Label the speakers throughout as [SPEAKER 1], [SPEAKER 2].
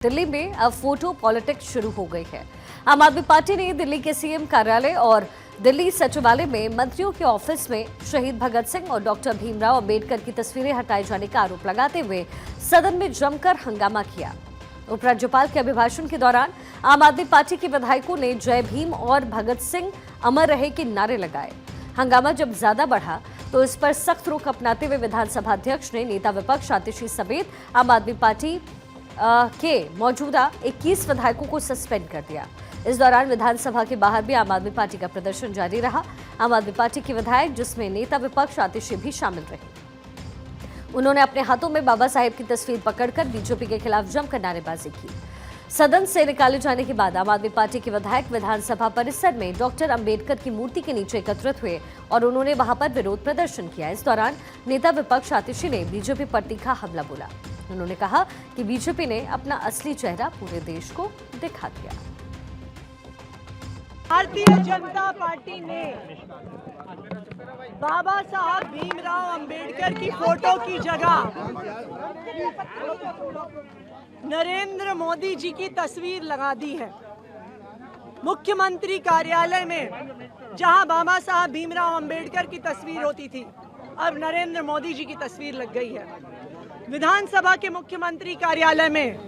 [SPEAKER 1] दिल्ली में अब photo politics शुरू हो गई है। आम आदमी पार्टी ने दिल्ली के सीएम कार्यालय और दिल्ली सचिवालय में मंत्रियों के ऑफिस में शहीद भगत सिंह और डॉक्टर भीमराव अंबेडकर की तस्वीरें हटाए जाने का आरोप लगाते हुए सदन में जमकर हंगामा किया। उपराज्यपाल के अभिभाषण के दौरान आम आदमी पार्टी के विधायकों ने जय भीम और भगत सिंह अमर रहे के नारे लगाए। हंगामा जब ज्यादा बढ़ा तो इस पर सख्त रुख अपनाते हुए विधानसभा अध्यक्ष ने नेता विपक्ष आतिशी समेत आम आदमी पार्टी के मौजूदा 21 विधायकों को सस्पेंड कर दिया। इस दौरान विधानसभा के बाहर भी आम आदमी पार्टी का प्रदर्शन जारी रहा। आम आदमी पार्टी के विधायक, जिसमें नेता विपक्ष आतिशी भी शामिल रहे, उन्होंने अपने हाथों में बाबा साहेब की तस्वीर पकड़कर बीजेपी के खिलाफ जमकर नारेबाजी की। सदन से निकाले जाने के बाद आम आदमी पार्टी के विधायक विधानसभा परिसर में डॉक्टर अंबेडकर की मूर्ति के नीचे एकत्रित हुए और उन्होंने वहां पर विरोध प्रदर्शन किया। इस दौरान नेता विपक्ष आतिशी ने बीजेपी पर तीखा हमला बोला। उन्होंने कहा कि बीजेपी ने अपना असली चेहरा पूरे देश को दिखा दिया।
[SPEAKER 2] भारतीय जनता पार्टी ने बाबा साहब भीमराव अंबेडकर की फोटो की जगह नरेंद्र मोदी जी की तस्वीर लगा दी है। मुख्यमंत्री कार्यालय में जहां बाबा साहब भीमराव अंबेडकर की तस्वीर होती थी, अब नरेंद्र मोदी जी की तस्वीर लग गई है। विधानसभा के मुख्यमंत्री कार्यालय में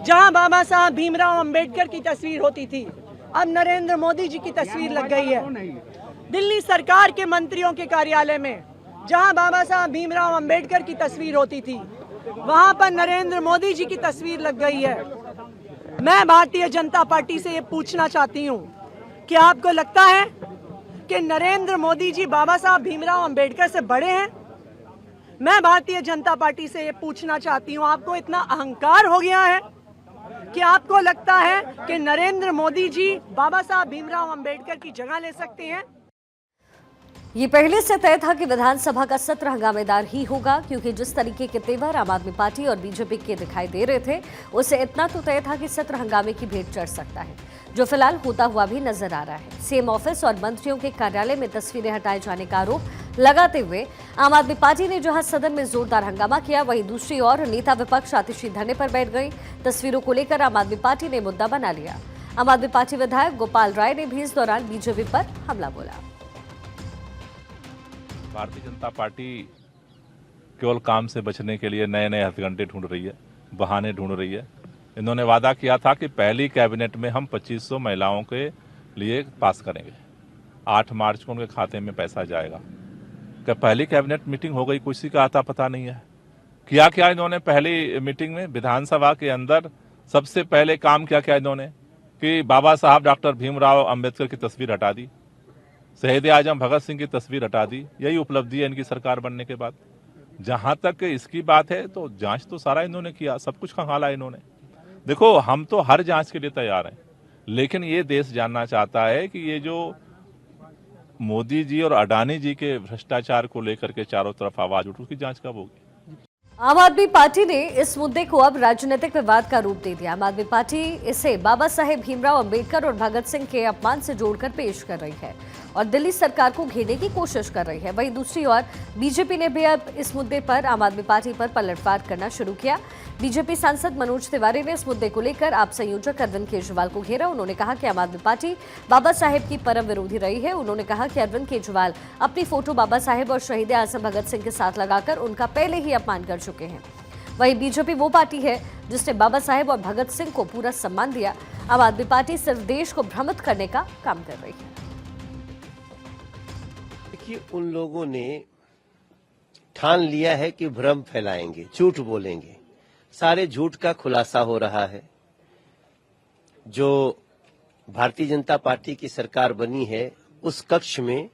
[SPEAKER 2] जहां बाबा साहब भीमराव अंबेडकर की तस्वीर होती थी, अब नरेंद्र मोदी जी की तस्वीर लग गई है। दिल्ली सरकार के मंत्रियों के कार्यालय में जहां बाबा साहब भीमराव अंबेडकर की तस्वीर होती थी, वहां पर नरेंद्र मोदी जी की तस्वीर लग गई है। मैं भारतीय जनता पार्टी से ये पूछना चाहती हूँ कि आपको लगता है कि नरेंद्र मोदी जी बाबा साहब भीमराव अंबेडकर से बड़े हैं? मैं भारतीय जनता पार्टी से ये पूछना चाहती हूँ, आपको इतना अहंकार हो गया है कि आपको लगता है कि नरेंद्र मोदी जी बाबा साहब भीमराव अंबेडकर की जगह ले सकते हैं?
[SPEAKER 1] ये पहले से तय था कि विधानसभा का सत्र हंगामेदार ही होगा, क्योंकि जिस तरीके के तेवर आम आदमी पार्टी और बीजेपी के दिखाई दे रहे थे, उससे इतना तो तय था कि सत्र हंगामे की भेंट चढ़ सकता है, जो फिलहाल होता हुआ भी नजर आ रहा है। सीएम ऑफिस और मंत्रियों के कार्यालय में तस्वीरें हटाए जाने का आरोप लगाते हुए आम आदमी पार्टी ने जहां सदन में जोरदार हंगामा किया, वहीं दूसरी ओर नेता विपक्ष आतिशी धरने पर बैठ गई। तस्वीरों को लेकर आम आदमी पार्टी ने मुद्दा बना लिया। आम आदमी पार्टी विधायक गोपाल राय ने भी इस दौरान बीजेपी पर हमला बोला।
[SPEAKER 3] भारतीय जनता पार्टी केवल काम से बचने के लिए नए नए हथकंडे ढूंढ रही है, बहाने ढूंढ रही है। इन्होंने वादा किया था कि पहली कैबिनेट में हम 2500 महिलाओं के लिए पास करेंगे। 8 मार्च को उनके खाते में पैसा जाएगा। क्या पहली कैबिनेट मीटिंग हो गई? किसी का आता पता नहीं है। किया क्या इन्होंने पहली मीटिंग में? विधानसभा के अंदर सबसे पहले काम क्या इन्होंने कि बाबा साहब डॉक्टर भीमराव अंबेडकर की तस्वीर हटा दी, शहीद आजम भगत सिंह की तस्वीर हटा दी। यही उपलब्धि है इनकी सरकार बनने के बाद। जहां तक इसकी बात है तो जांच तो सारा इन्होंने किया, सब कुछ खंगाला इन्होंने। देखो, हम तो हर जांच के लिए तैयार हैं, लेकिन ये देश जानना चाहता है कि ये जो मोदी जी और अडानी जी के भ्रष्टाचार को लेकर के चारों तरफ आवाज उठी, उसकी जांच कब होगी?
[SPEAKER 1] आम आदमी पार्टी ने इस मुद्दे को अब राजनीतिक विवाद का रूप दे दिया। आम आदमी पार्टी इसे बाबा साहेब भीमराव अंबेडकर और भगत सिंह के अपमान से जोड़कर पेश कर रही है और दिल्ली सरकार को घेरने की कोशिश कर रही है। वहीं दूसरी ओर बीजेपी ने भी अब इस मुद्दे पर आम आदमी पार्टी पर पलटवार करना शुरू किया। बीजेपी सांसद मनोज तिवारी ने इस मुद्दे को लेकर आप संयोजक अरविंद केजरीवाल को घेरा। उन्होंने कहा कि आम आदमी पार्टी बाबा साहेब की परम विरोधी रही है। उन्होंने कहा कि अरविंद केजरीवाल अपनी फोटो बाबा साहेब और शहीद आजम भगत सिंह के साथ लगाकर उनका पहले ही अपमान कर चुके हैं। वहीं बीजेपी वो पार्टी है जिसने बाबा साहेब और भगत सिंह को पूरा सम्मान दिया। आम आदमी पार्टी सिर्फ देश को भ्रमित करने का काम कर रही है।
[SPEAKER 4] देखिए, उन लोगों ने ठान लिया है कि भ्रम फैलाएंगे, झूठ बोलेंगे। सारे झूठ का खुलासा हो रहा है। जो भारतीय जनता पार्टी की सरकार बनी है, उस कक्ष में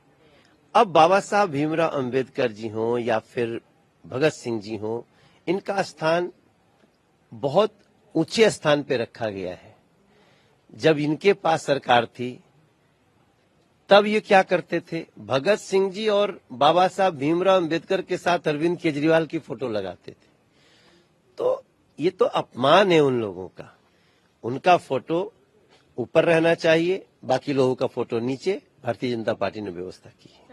[SPEAKER 4] अब बाबा साहब भीमराव अंबेडकर जी हों या फिर भगत सिंह जी हों, इनका स्थान बहुत ऊंचे स्थान पे रखा गया है। जब इनके पास सरकार थी, तब ये क्या करते थे? भगत सिंह जी और बाबा साहब भीमराव अंबेडकर के साथ अरविंद केजरीवाल की फोटो लगाते थे। तो ये तो अपमान है उन लोगों का। उनका फोटो ऊपर रहना चाहिए, बाकी लोगों का फोटो नीचे। भारतीय जनता पार्टी ने व्यवस्था की है।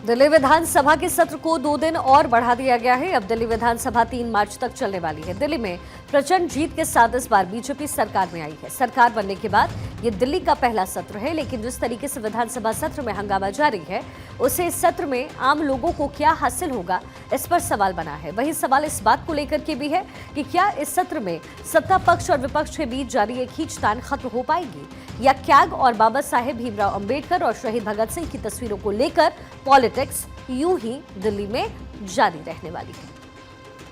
[SPEAKER 1] दिल्ली विधानसभा के सत्र को 2 दिन और बढ़ा दिया गया है। अब दिल्ली विधानसभा 3 मार्च तक चलने वाली है। दिल्ली में प्रचंड जीत के साथ इस बार बीजेपी सरकार में आई है। सरकार बनने के बाद ये दिल्ली का पहला सत्र है, लेकिन जिस तरीके से विधानसभा सत्र में हंगामा जारी है, उससे इस सत्र में आम लोगों को क्या हासिल होगा, इस पर सवाल बना है। वही सवाल इस बात को लेकर के भी है कि क्या इस सत्र में सत्ता पक्ष और विपक्ष के बीच जारी एक खींचतान खत्म हो पाएगी, या कैग और बाबा साहेब भीमराव अंबेडकर और शहीद भगत सिंह की तस्वीरों को लेकर पॉलिटिक्स यूं ही दिल्ली में जारी रहने वाली है।